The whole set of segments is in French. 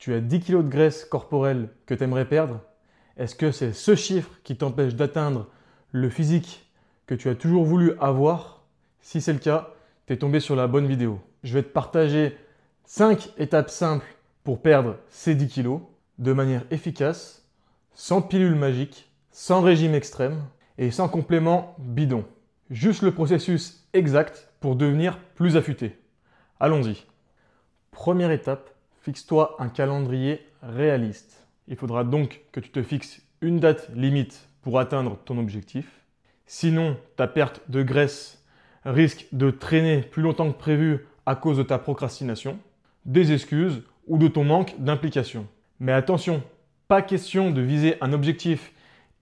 Tu as 10 kg de graisse corporelle que tu aimerais perdre. Est-ce que c'est ce chiffre qui t'empêche d'atteindre le physique que tu as toujours voulu avoir? Si c'est le cas, tu es tombé sur la bonne vidéo. Je vais te partager 5 étapes simples pour perdre ces 10 kg de manière efficace, sans pilule magique, sans régime extrême et sans complément bidon. Juste le processus exact pour devenir plus affûté. Allons-y. Première étape, fixe-toi un calendrier réaliste. Il faudra donc que tu te fixes une date limite pour atteindre ton objectif. Sinon, ta perte de graisse risque de traîner plus longtemps que prévu à cause de ta procrastination, des excuses ou de ton manque d'implication. Mais attention, pas question de viser un objectif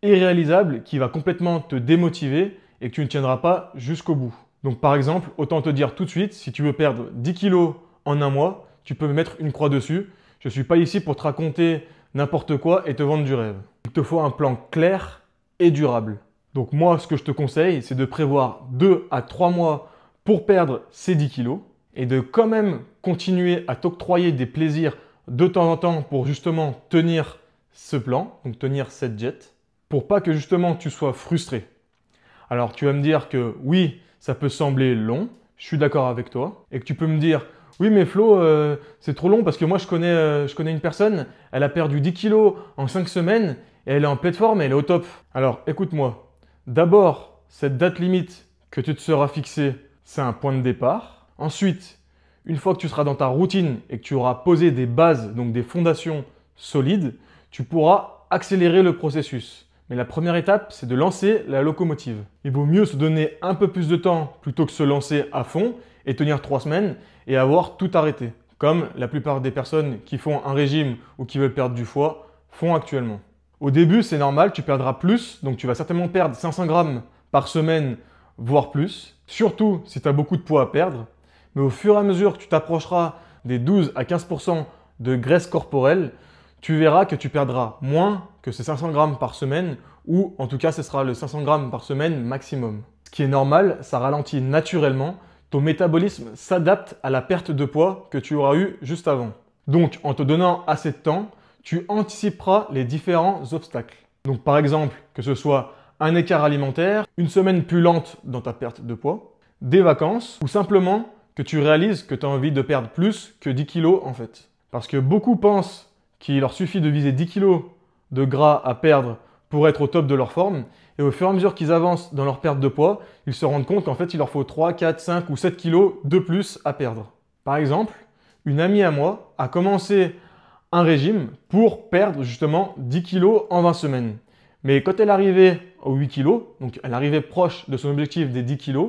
irréalisable qui va complètement te démotiver et que tu ne tiendras pas jusqu'au bout. Donc par exemple, autant te dire tout de suite, si tu veux perdre 10 kg en un mois, tu peux me mettre une croix dessus. Je ne suis pas ici pour te raconter n'importe quoi et te vendre du rêve. Il te faut un plan clair et durable. Donc moi, ce que je te conseille, c'est de prévoir 2 à 3 mois pour perdre ces 10 kg et de quand même continuer à t'octroyer des plaisirs de temps en temps pour justement tenir ce plan, donc tenir cette diète, pour pas que justement tu sois frustré. Alors tu vas me dire que oui, ça peut sembler long, je suis d'accord avec toi, et que tu peux me dire oui mais Flo, c'est trop long parce que moi je connais une personne, elle a perdu 10 kg en 5 semaines et elle est en pleine forme et elle est au top. Alors écoute-moi, d'abord cette date limite que tu te seras fixée, c'est un point de départ. Ensuite, une fois que tu seras dans ta routine et que tu auras posé des bases, donc des fondations solides, tu pourras accélérer le processus. Mais la première étape, c'est de lancer la locomotive. Il vaut mieux se donner un peu plus de temps plutôt que se lancer à fond et tenir 3 semaines et avoir tout arrêté, comme la plupart des personnes qui font un régime ou qui veulent perdre du poids font actuellement. Au début, c'est normal, tu perdras plus, donc tu vas certainement perdre 500 grammes par semaine, voire plus, surtout si tu as beaucoup de poids à perdre. Mais au fur et à mesure que tu t'approcheras des 12 à 15% de graisse corporelle, tu verras que tu perdras moins que ces 500 grammes par semaine, ou en tout cas, ce sera le 500 grammes par semaine maximum. Ce qui est normal, ça ralentit naturellement. Ton métabolisme s'adapte à la perte de poids que tu auras eu juste avant. Donc, en te donnant assez de temps, tu anticiperas les différents obstacles. Donc, par exemple, que ce soit un écart alimentaire, une semaine plus lente dans ta perte de poids, des vacances, ou simplement que tu réalises que tu as envie de perdre plus que 10 kg en fait. Parce que beaucoup pensent qu'il leur suffit de viser 10 kg de gras à perdre pour être au top de leur forme. Et au fur et à mesure qu'ils avancent dans leur perte de poids, ils se rendent compte qu'en fait, il leur faut 3, 4, 5 ou 7 kg de plus à perdre. Par exemple, une amie à moi a commencé un régime pour perdre justement 10 kg en 20 semaines. Mais quand elle arrivait aux 8 kg, donc elle arrivait proche de son objectif des 10 kg,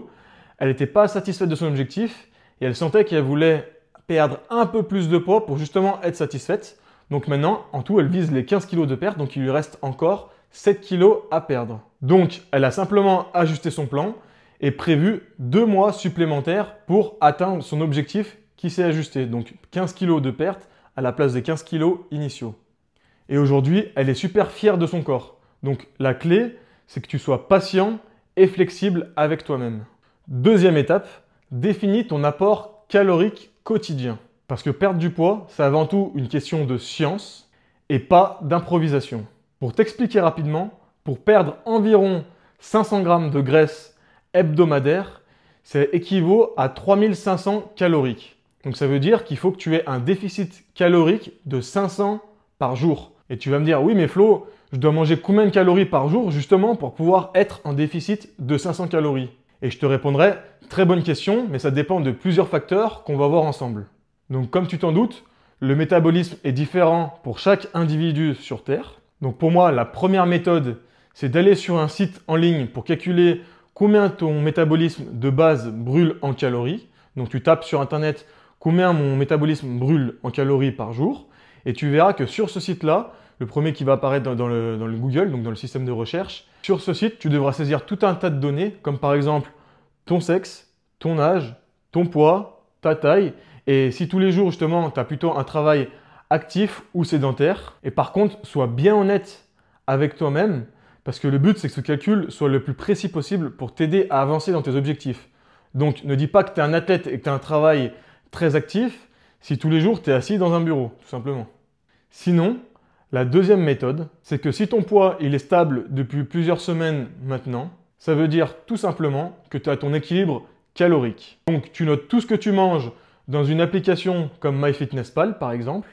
elle n'était pas satisfaite de son objectif et elle sentait qu'elle voulait perdre un peu plus de poids pour justement être satisfaite. Donc maintenant, en tout, elle vise les 15 kg de perte, donc il lui reste encore 7 kg à perdre. Donc, elle a simplement ajusté son plan et prévu 2 mois supplémentaires pour atteindre son objectif qui s'est ajusté. Donc 15 kg de perte à la place des 15 kg initiaux. Et aujourd'hui, elle est super fière de son corps. Donc la clé, c'est que tu sois patient et flexible avec toi-même. Deuxième étape, définis ton apport calorique quotidien. Parce que perdre du poids, c'est avant tout une question de science et pas d'improvisation. Pour t'expliquer rapidement, pour perdre environ 500 grammes de graisse hebdomadaire, ça équivaut à 3500 calories. Donc ça veut dire qu'il faut que tu aies un déficit calorique de 500 par jour. Et tu vas me dire, oui mais Flo, je dois manger combien de calories par jour justement pour pouvoir être en déficit de 500 calories? Et je te répondrai, très bonne question, mais ça dépend de plusieurs facteurs qu'on va voir ensemble. Donc comme tu t'en doutes, le métabolisme est différent pour chaque individu sur Terre. Donc pour moi, la première méthode, c'est d'aller sur un site en ligne pour calculer combien ton métabolisme de base brûle en calories. Donc tu tapes sur internet combien mon métabolisme brûle en calories par jour. Et tu verras que sur ce site-là, le premier qui va apparaître dans le Google, donc dans le système de recherche, sur ce site, tu devras saisir tout un tas de données, comme par exemple ton sexe, ton âge, ton poids, ta taille. Et si tous les jours, justement, tu as plutôt un travail actif ou sédentaire, et par contre, sois bien honnête avec toi-même, parce que le but, c'est que ce calcul soit le plus précis possible pour t'aider à avancer dans tes objectifs. Donc, ne dis pas que tu es un athlète et que tu as un travail très actif si tous les jours, tu es assis dans un bureau, tout simplement. Sinon, la deuxième méthode, c'est que si ton poids il est stable depuis plusieurs semaines maintenant, ça veut dire tout simplement que tu as ton équilibre calorique. Donc tu notes tout ce que tu manges dans une application comme MyFitnessPal par exemple,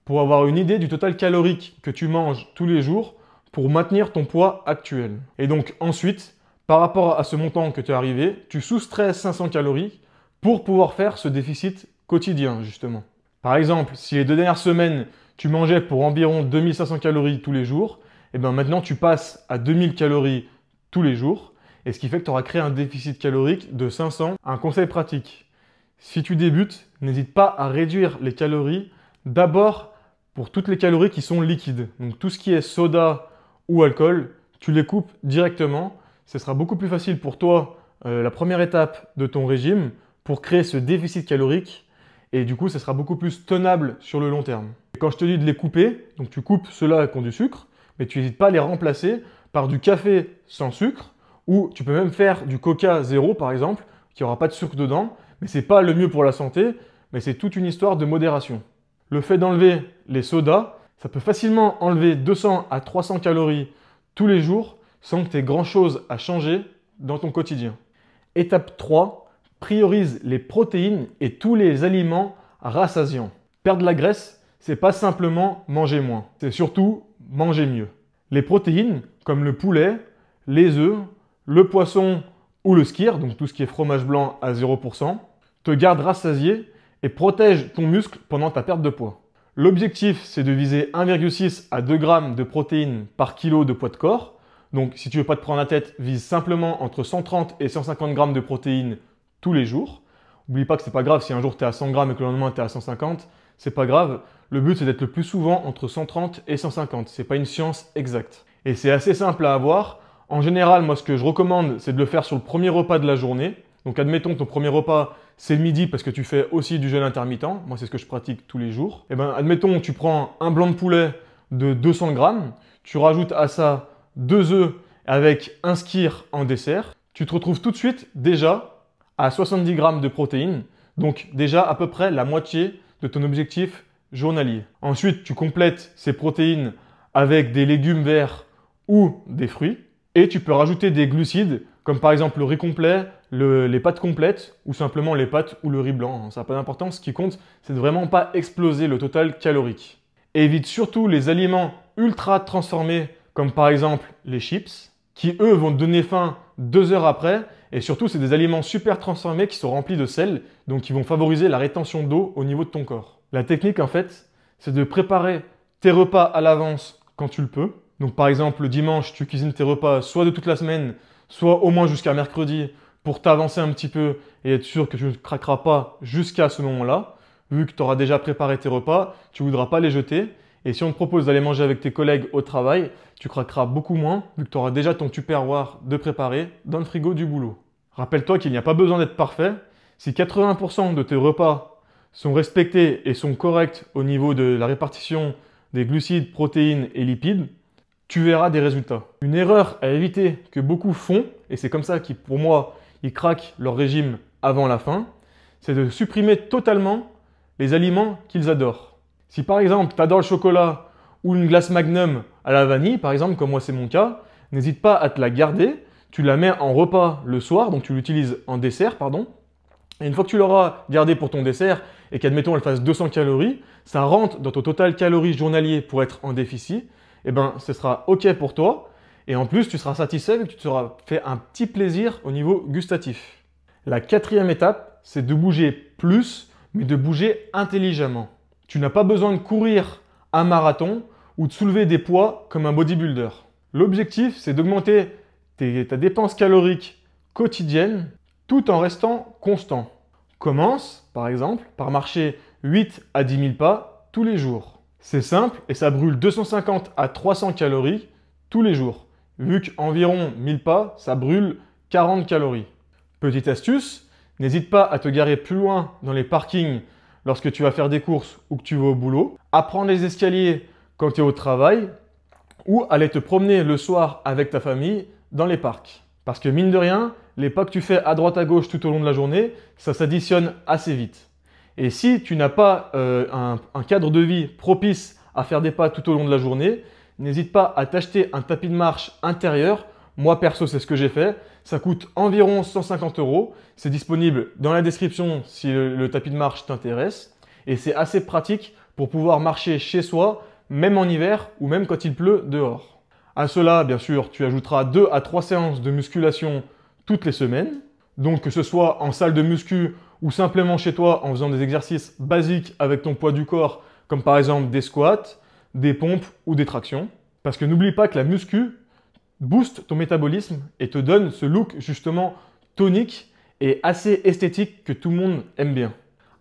pour avoir une idée du total calorique que tu manges tous les jours pour maintenir ton poids actuel. Et donc ensuite, par rapport à ce montant que tu es arrivé, tu soustrais 500 calories pour pouvoir faire ce déficit quotidien justement. Par exemple, si les 2 dernières semaines, tu mangeais pour environ 2500 calories tous les jours, et bien maintenant tu passes à 2000 calories tous les jours, et ce qui fait que tu auras créé un déficit calorique de 500. Un conseil pratique, si tu débutes, n'hésite pas à réduire les calories d'abord pour toutes les calories qui sont liquides. Donc tout ce qui est soda ou alcool, tu les coupes directement. Ce sera beaucoup plus facile pour toi, la première étape de ton régime, pour créer ce déficit calorique. Et du coup, ça sera beaucoup plus tenable sur le long terme. Et quand je te dis de les couper, donc tu coupes ceux-là qui ont du sucre, mais tu n'hésites pas à les remplacer par du café sans sucre, ou tu peux même faire du coca zéro par exemple, qui n'aura pas de sucre dedans, mais ce n'est pas le mieux pour la santé, mais c'est toute une histoire de modération. Le fait d'enlever les sodas, ça peut facilement enlever 200 à 300 calories tous les jours sans que tu aies grand-chose à changer dans ton quotidien. Étape 3. Priorise les protéines et tous les aliments rassasiants. Perdre la graisse, c'est pas simplement manger moins, c'est surtout manger mieux. Les protéines, comme le poulet, les œufs, le poisson ou le skyr, donc tout ce qui est fromage blanc à 0%, te gardent rassasié et protègent ton muscle pendant ta perte de poids. L'objectif, c'est de viser 1,6 à 2 grammes de protéines par kilo de poids de corps. Donc si tu veux pas te prendre la tête, vise simplement entre 130 et 150 grammes de protéines tous les jours. N'oublie pas que c'est pas grave si un jour tu es à 100 grammes et que le lendemain tu es à 150, c'est pas grave. Le but c'est d'être le plus souvent entre 130 et 150. C'est pas une science exacte. Et c'est assez simple à avoir. En général, moi ce que je recommande, c'est de le faire sur le premier repas de la journée. Donc admettons ton premier repas c'est le midi parce que tu fais aussi du jeûne intermittent. Moi c'est ce que je pratique tous les jours. Et ben admettons tu prends un blanc de poulet de 200 grammes, tu rajoutes à ça 2 œufs avec un skyr en dessert. Tu te retrouves tout de suite déjà à 70 grammes de protéines, donc déjà à peu près la moitié de ton objectif journalier. Ensuite, tu complètes ces protéines avec des légumes verts ou des fruits et tu peux rajouter des glucides comme par exemple le riz complet, les pâtes complètes ou simplement les pâtes ou le riz blanc. Ça n'a pas d'importance, ce qui compte, c'est de vraiment pas exploser le total calorique. Et évite surtout les aliments ultra transformés comme par exemple les chips qui eux vont te donner faim 2 heures après. Et surtout, c'est des aliments super transformés qui sont remplis de sel, donc qui vont favoriser la rétention d'eau au niveau de ton corps. La technique, en fait, c'est de préparer tes repas à l'avance quand tu le peux. Donc par exemple, le dimanche, tu cuisines tes repas soit de toute la semaine, soit au moins jusqu'à mercredi pour t'avancer un petit peu et être sûr que tu ne craqueras pas jusqu'à ce moment-là. Vu que tu auras déjà préparé tes repas, tu ne voudras pas les jeter. Et si on te propose d'aller manger avec tes collègues au travail, tu craqueras beaucoup moins vu que tu auras déjà ton tupperware de préparé dans le frigo du boulot. Rappelle-toi qu'il n'y a pas besoin d'être parfait. Si 80% de tes repas sont respectés et sont corrects au niveau de la répartition des glucides, protéines et lipides, tu verras des résultats. Une erreur à éviter que beaucoup font, et c'est comme ça qu'ils, pour moi, ils craquent leur régime avant la fin, c'est de supprimer totalement les aliments qu'ils adorent. Si par exemple, tu adores le chocolat ou une glace Magnum à la vanille, par exemple, comme moi c'est mon cas, n'hésite pas à te la garder. Tu la mets en repas le soir, donc tu l'utilises en dessert, pardon. Et une fois que tu l'auras gardée pour ton dessert et qu'admettons elle fasse 200 calories, ça rentre dans ton total calories journalier pour être en déficit, et ben ce sera OK pour toi. Et en plus, tu seras satisfait et que tu te seras fait un petit plaisir au niveau gustatif. La 4e étape, c'est de bouger plus, mais de bouger intelligemment. Tu n'as pas besoin de courir un marathon ou de soulever des poids comme un bodybuilder. L'objectif, c'est d'augmenter ta dépense calorique quotidienne tout en restant constant. Commence, par exemple, par marcher 8 à 10 000 pas tous les jours. C'est simple et ça brûle 250 à 300 calories tous les jours. Vu qu'environ 1000 pas, ça brûle 40 calories. Petite astuce, n'hésite pas à te garer plus loin dans les parkings lorsque tu vas faire des courses ou que tu vas au boulot, à prendre les escaliers quand tu es au travail ou aller te promener le soir avec ta famille dans les parcs. Parce que mine de rien, les pas que tu fais à droite à gauche tout au long de la journée, ça s'additionne assez vite. Et si tu n'as pas un cadre de vie propice à faire des pas tout au long de la journée, n'hésite pas à t'acheter un tapis de marche intérieur. Moi perso, c'est ce que j'ai fait. Ça coûte environ 150 €. C'est disponible dans la description si le tapis de marche t'intéresse. Et c'est assez pratique pour pouvoir marcher chez soi, même en hiver ou même quand il pleut dehors. À cela, bien sûr, tu ajouteras 2 à 3 séances de musculation toutes les semaines. Donc que ce soit en salle de muscu ou simplement chez toi en faisant des exercices basiques avec ton poids du corps, comme par exemple des squats, des pompes ou des tractions. Parce que n'oublie pas que la muscu booste ton métabolisme et te donne ce look justement tonique et assez esthétique que tout le monde aime bien.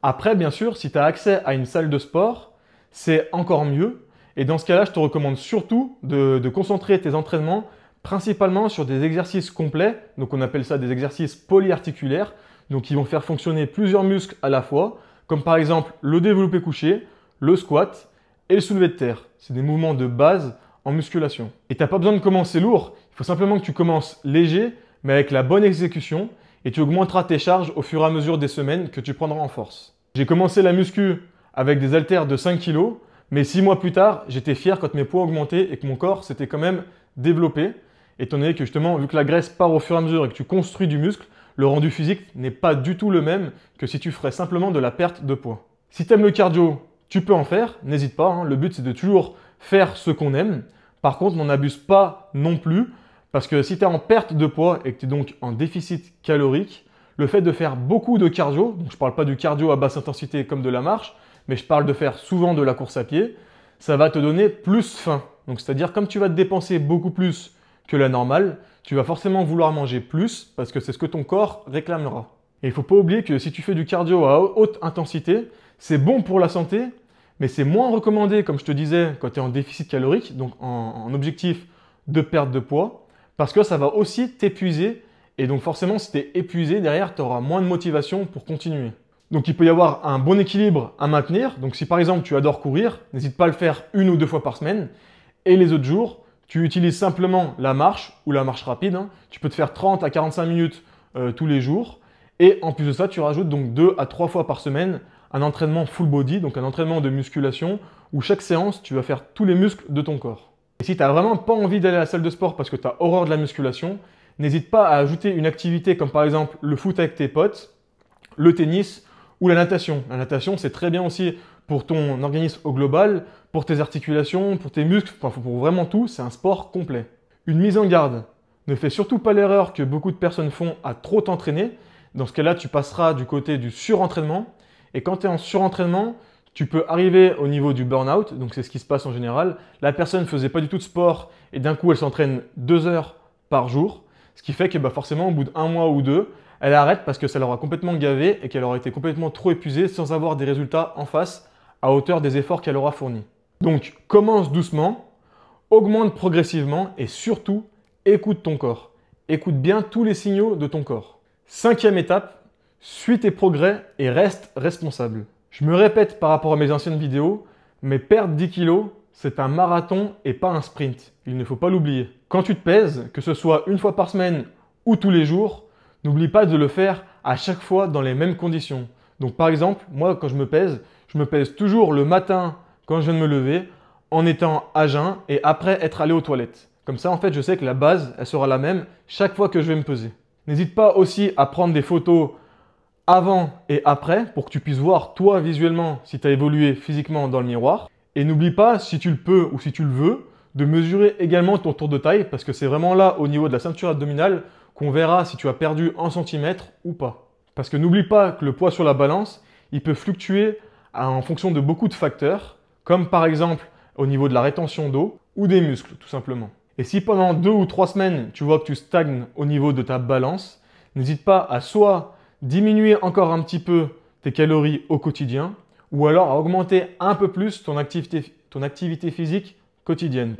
Après, bien sûr, si tu as accès à une salle de sport, c'est encore mieux. Et dans ce cas-là, je te recommande surtout de concentrer tes entraînements principalement sur des exercices complets. Donc on appelle ça des exercices polyarticulaires. Donc qui vont faire fonctionner plusieurs muscles à la fois, comme par exemple le développé couché, le squat et le soulevé de terre. C'est des mouvements de base en musculation. Et tu n'as pas besoin de commencer lourd, il faut simplement que tu commences léger, mais avec la bonne exécution, et tu augmenteras tes charges au fur et à mesure des semaines que tu prendras en force. J'ai commencé la muscu avec des haltères de 5 kg, mais 6 mois plus tard, j'étais fier quand mes poids augmentaient et que mon corps s'était quand même développé, étant donné que justement, vu que la graisse part au fur et à mesure et que tu construis du muscle, le rendu physique n'est pas du tout le même que si tu ferais simplement de la perte de poids. Si tu aimes le cardio, tu peux en faire, n'hésite pas, hein. Le but c'est de toujours faire ce qu'on aime. Par contre, n'en abuse pas non plus, parce que si tu es en perte de poids et que tu es donc en déficit calorique, le fait de faire beaucoup de cardio, donc je ne parle pas du cardio à basse intensité comme de la marche, mais je parle de faire souvent de la course à pied, ça va te donner plus faim. Donc c'est-à-dire comme tu vas te dépenser beaucoup plus que la normale, tu vas forcément vouloir manger plus parce que c'est ce que ton corps réclamera. Et il ne faut pas oublier que si tu fais du cardio à haute intensité, c'est bon pour la santé, mais c'est moins recommandé, comme je te disais, quand tu es en déficit calorique, donc en objectif de perte de poids, parce que ça va aussi t'épuiser. Et donc forcément, si tu es épuisé, derrière, tu auras moins de motivation pour continuer. Donc il peut y avoir un bon équilibre à maintenir. Donc si par exemple tu adores courir, n'hésite pas à le faire 1 ou 2 fois par semaine. Et les autres jours, tu utilises simplement la marche ou la marche rapide, hein. Tu peux te faire 30 à 45 minutes tous les jours. Et en plus de ça, tu rajoutes donc 2 à 3 fois par semaine un entraînement full body, donc un entraînement de musculation où chaque séance, tu vas faire tous les muscles de ton corps. Et si tu n'as vraiment pas envie d'aller à la salle de sport parce que tu as horreur de la musculation, n'hésite pas à ajouter une activité comme par exemple le foot avec tes potes, le tennis ou la natation. La natation, c'est très bien aussi pour ton organisme au global, pour tes articulations, pour tes muscles, enfin pour vraiment tout, c'est un sport complet. Une mise en garde, ne fais surtout pas l'erreur que beaucoup de personnes font à trop t'entraîner. Dans ce cas-là, tu passeras du côté du surentraînement. Et quand tu es en surentraînement, tu peux arriver au niveau du burn-out, donc c'est ce qui se passe en général. La personne ne faisait pas du tout de sport et d'un coup, elle s'entraîne 2 heures par jour, ce qui fait que forcément, au bout d'1 mois ou 2, elle arrête parce que ça l'aura complètement gavé et qu'elle aura été complètement trop épuisée sans avoir des résultats en face à hauteur des efforts qu'elle aura fournis. Donc, commence doucement, augmente progressivement et surtout, écoute ton corps. Écoute bien tous les signaux de ton corps. 5e étape, suis tes progrès et reste responsable. Je me répète par rapport à mes anciennes vidéos, mais perdre 10 kg, c'est un marathon et pas un sprint. Il ne faut pas l'oublier. Quand tu te pèses, que ce soit 1 fois par semaine ou tous les jours, n'oublie pas de le faire à chaque fois dans les mêmes conditions. Donc par exemple, moi quand je me pèse toujours le matin quand je viens de me lever, en étant à jeun et après être allé aux toilettes. Comme ça, en fait, je sais que la base, elle sera la même chaque fois que je vais me peser. N'hésite pas aussi à prendre des photos avant et après pour que tu puisses voir toi visuellement si tu as évolué physiquement dans le miroir. Et n'oublie pas, si tu le peux ou si tu le veux, de mesurer également ton tour de taille parce que c'est vraiment là au niveau de la ceinture abdominale qu'on verra si tu as perdu 1 centimètre ou pas. Parce que n'oublie pas que le poids sur la balance, il peut fluctuer en fonction de beaucoup de facteurs, comme par exemple au niveau de la rétention d'eau ou des muscles tout simplement. Et si pendant 2 ou 3 semaines, tu vois que tu stagnes au niveau de ta balance, n'hésite pas à soit diminuer encore un petit peu tes calories au quotidien, ou alors à augmenter un peu plus ton activité physique quotidienne.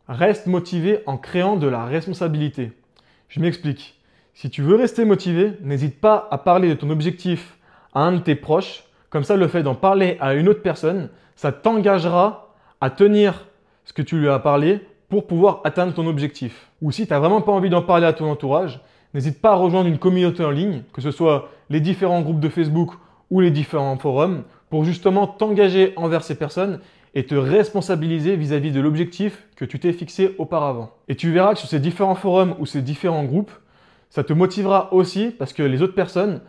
Reste motivé en créant de la responsabilité. Je m'explique. Si tu veux rester motivé, n'hésite pas à parler de ton objectif à un de tes proches. Comme ça, le fait d'en parler à une autre personne, ça t'engagera à tenir ce que tu lui as parlé pour pouvoir atteindre ton objectif. Ou si tu n'as vraiment pas envie d'en parler à ton entourage, n'hésite pas à rejoindre une communauté en ligne, que ce soit les différents groupes de Facebook ou les différents forums, pour justement t'engager envers ces personnes et te responsabiliser vis-à-vis de l'objectif que tu t'es fixé auparavant. Et tu verras que sur ces différents forums ou ces différents groupes, ça te motivera aussi parce que les autres personnes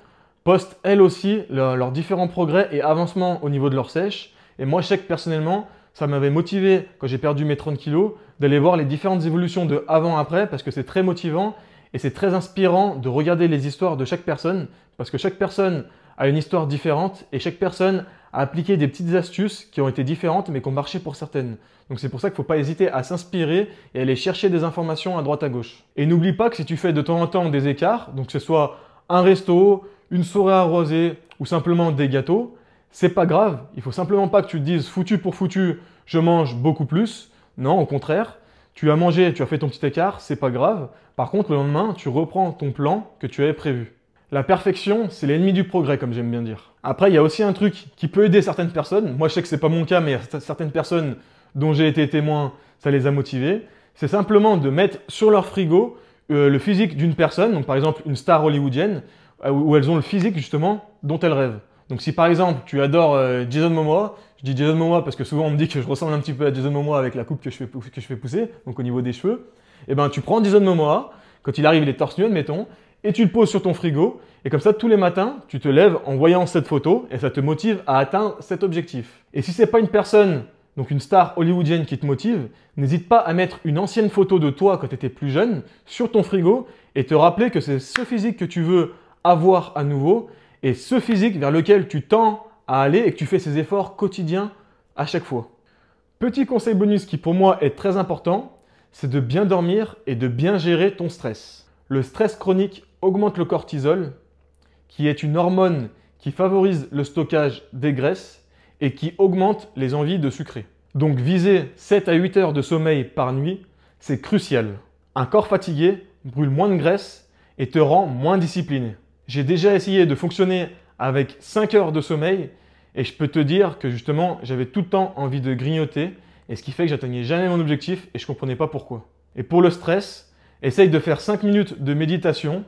postent elles aussi leurs différents progrès et avancements au niveau de leur sèche. Et moi, je sais que personnellement, ça m'avait motivé quand j'ai perdu mes 30 kilos d'aller voir les différentes évolutions de avant-après parce que c'est très motivant et c'est très inspirant de regarder les histoires de chaque personne parce que chaque personne a une histoire différente et chaque personne a appliqué des petites astuces qui ont été différentes mais qui ont marché pour certaines. Donc c'est pour ça qu'il ne faut pas hésiter à s'inspirer et aller chercher des informations à droite à gauche. Et n'oublie pas que si tu fais de temps en temps des écarts, donc que ce soit un resto, une soirée arrosée ou simplement des gâteaux, c'est pas grave. Il faut simplement pas que tu te dises foutu pour foutu, je mange beaucoup plus. Non, au contraire, tu as mangé, tu as fait ton petit écart, c'est pas grave. Par contre, le lendemain, tu reprends ton plan que tu avais prévu. La perfection, c'est l'ennemi du progrès, comme j'aime bien dire. Après, il y a aussi un truc qui peut aider certaines personnes. Moi, je sais que c'est pas mon cas, mais il y a certaines personnes dont j'ai été témoin, ça les a motivés. C'est simplement de mettre sur leur frigo le physique d'une personne, donc par exemple une star hollywoodienne, où elles ont le physique justement dont elles rêvent. Donc si par exemple tu adores Jason Momoa, je dis Jason Momoa parce que souvent on me dit que je ressemble un petit peu à Jason Momoa avec la coupe que je fais pousser, donc au niveau des cheveux, et ben tu prends Jason Momoa, quand il arrive il est torse nu admettons, et tu le poses sur ton frigo, et comme ça tous les matins tu te lèves en voyant cette photo et ça te motive à atteindre cet objectif. Et si c'est pas une personne, donc une star hollywoodienne qui te motive, n'hésite pas à mettre une ancienne photo de toi quand tu étais plus jeune sur ton frigo et te rappeler que c'est ce physique que tu veux avoir à nouveau et ce physique vers lequel tu tends à aller et que tu fais ces efforts quotidiens à chaque fois. Petit conseil bonus qui pour moi est très important, c'est de bien dormir et de bien gérer ton stress. Le stress chronique augmente le cortisol, qui est une hormone qui favorise le stockage des graisses et qui augmente les envies de sucrer. Donc viser 7 à 8 heures de sommeil par nuit, c'est crucial. Un corps fatigué brûle moins de graisse et te rend moins discipliné. J'ai déjà essayé de fonctionner avec 5 heures de sommeil et je peux te dire que justement j'avais tout le temps envie de grignoter et ce qui fait que j'atteignais jamais mon objectif et je ne comprenais pas pourquoi. Et pour le stress, essaye de faire 5 minutes de méditation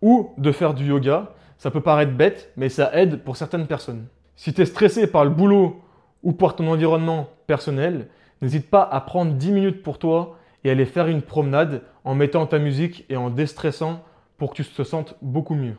ou de faire du yoga. Ça peut paraître bête mais ça aide pour certaines personnes. Si tu es stressé par le boulot ou par ton environnement personnel, n'hésite pas à prendre 10 minutes pour toi et aller faire une promenade en mettant ta musique et en déstressant pour que tu te sentes beaucoup mieux.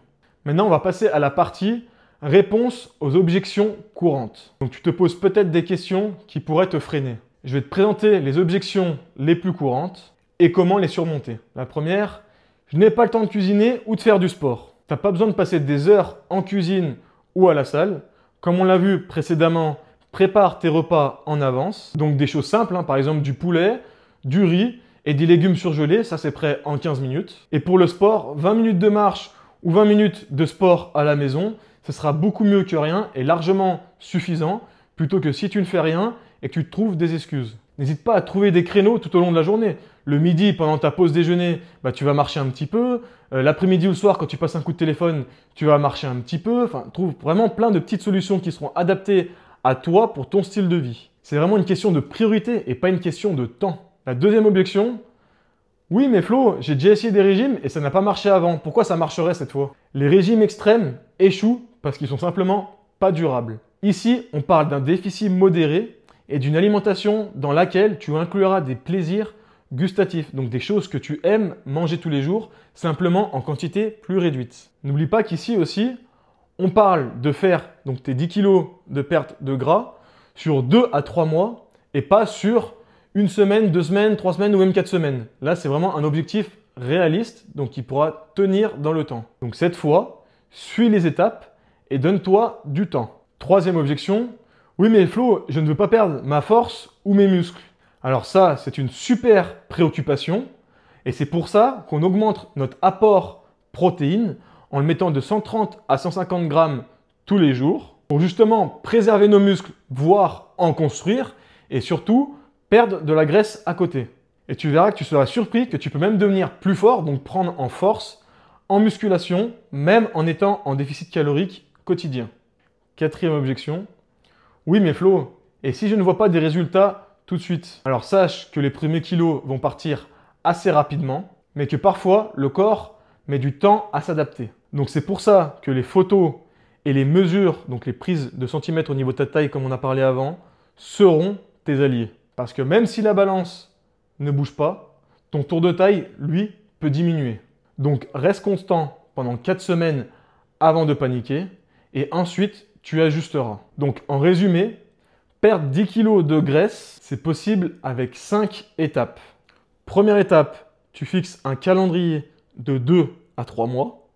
Maintenant, on va passer à la partie réponse aux objections courantes. Donc, tu te poses peut-être des questions qui pourraient te freiner. Je vais te présenter les objections les plus courantes et comment les surmonter. La première, je n'ai pas le temps de cuisiner ou de faire du sport. Tu n'as pas besoin de passer des heures en cuisine ou à la salle. Comme on l'a vu précédemment, prépare tes repas en avance. Donc des choses simples, par exemple du poulet, du riz et des légumes surgelés. Ça, c'est prêt en 15 minutes. Et pour le sport, 20 minutes de marche ou 20 minutes de sport à la maison, ce sera beaucoup mieux que rien et largement suffisant plutôt que si tu ne fais rien et que tu te trouves des excuses. N'hésite pas à trouver des créneaux tout au long de la journée. Le midi, pendant ta pause déjeuner, tu vas marcher un petit peu. L'après-midi ou le soir, quand tu passes un coup de téléphone, tu vas marcher un petit peu. Enfin, trouve vraiment plein de petites solutions qui seront adaptées à toi pour ton style de vie. C'est vraiment une question de priorité et pas une question de temps. La deuxième objection, oui mais Flo, j'ai déjà essayé des régimes et ça n'a pas marché avant. Pourquoi ça marcherait cette fois? Les régimes extrêmes échouent parce qu'ils sont simplement pas durables. Ici, on parle d'un déficit modéré et d'une alimentation dans laquelle tu incluras des plaisirs gustatifs, donc des choses que tu aimes manger tous les jours, simplement en quantité plus réduite. N'oublie pas qu'ici aussi, on parle de faire donc tes 10 kg de perte de gras sur 2 à 3 mois et pas sur une semaine, 2 semaines, 3 semaines ou même 4 semaines. Là, c'est vraiment un objectif réaliste, donc qui pourra tenir dans le temps. Donc cette fois, suis les étapes et donne-toi du temps. Troisième objection, oui mais Flo, je ne veux pas perdre ma force ou mes muscles. Alors ça, c'est une super préoccupation et c'est pour ça qu'on augmente notre apport protéines en le mettant de 130 à 150 grammes tous les jours pour justement préserver nos muscles, voire en construire et surtout perdre de la graisse à côté. Et tu verras que tu seras surpris que tu peux même devenir plus fort, donc prendre en force, en musculation, même en étant en déficit calorique quotidien. Quatrième objection, oui mais Flo, et si je ne vois pas des résultats tout de suite? Alors sache que les premiers kilos vont partir assez rapidement, mais que parfois le corps met du temps à s'adapter. Donc c'est pour ça que les photos et les mesures, donc les prises de centimètres au niveau de ta taille comme on a parlé avant, seront tes alliés. Parce que même si la balance ne bouge pas, ton tour de taille, lui, peut diminuer. Donc reste constant pendant 4 semaines avant de paniquer et ensuite tu ajusteras. Donc en résumé, perdre 10 kg de graisse, c'est possible avec 5 étapes. Première étape, tu fixes un calendrier de 2 à 3 mois.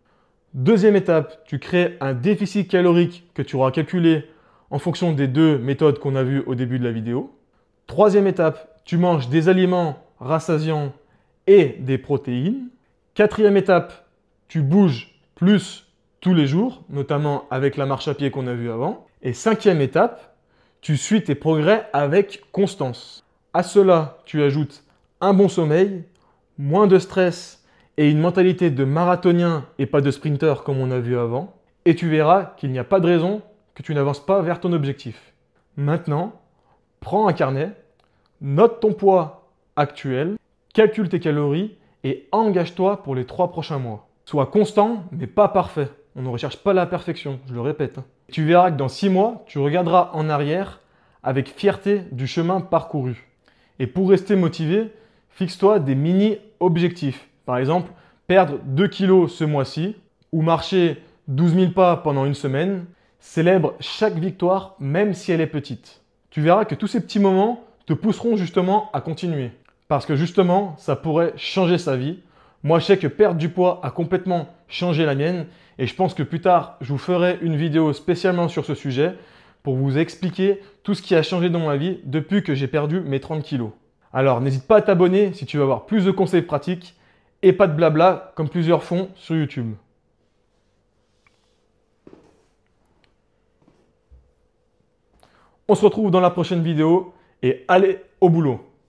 Deuxième étape, tu crées un déficit calorique que tu auras calculé en fonction des 2 méthodes qu'on a vues au début de la vidéo. Troisième étape, tu manges des aliments rassasiants et des protéines. Quatrième étape, tu bouges plus tous les jours, notamment avec la marche à pied qu'on a vue avant. Et cinquième étape, tu suis tes progrès avec constance. À cela, tu ajoutes un bon sommeil, moins de stress et une mentalité de marathonien et pas de sprinter comme on a vu avant. Et tu verras qu'il n'y a pas de raison que tu n'avances pas vers ton objectif. Maintenant, prends un carnet, note ton poids actuel, calcule tes calories et engage-toi pour les 3 prochains mois. Sois constant, mais pas parfait. On ne recherche pas la perfection, je le répète. Tu verras que dans 6 mois, tu regarderas en arrière avec fierté du chemin parcouru. Et pour rester motivé, fixe-toi des mini-objectifs. Par exemple, perdre 2 kg ce mois-ci ou marcher 12 000 pas pendant une semaine. Célèbre chaque victoire, même si elle est petite. Tu verras que tous ces petits moments te pousseront justement à continuer. Parce que justement, ça pourrait changer sa vie. Moi, je sais que perdre du poids a complètement changé la mienne. Et je pense que plus tard, je vous ferai une vidéo spécialement sur ce sujet pour vous expliquer tout ce qui a changé dans ma vie depuis que j'ai perdu mes 30 kilos. Alors, n'hésite pas à t'abonner si tu veux avoir plus de conseils pratiques et pas de blabla comme plusieurs font sur YouTube. On se retrouve dans la prochaine vidéo et allez au boulot!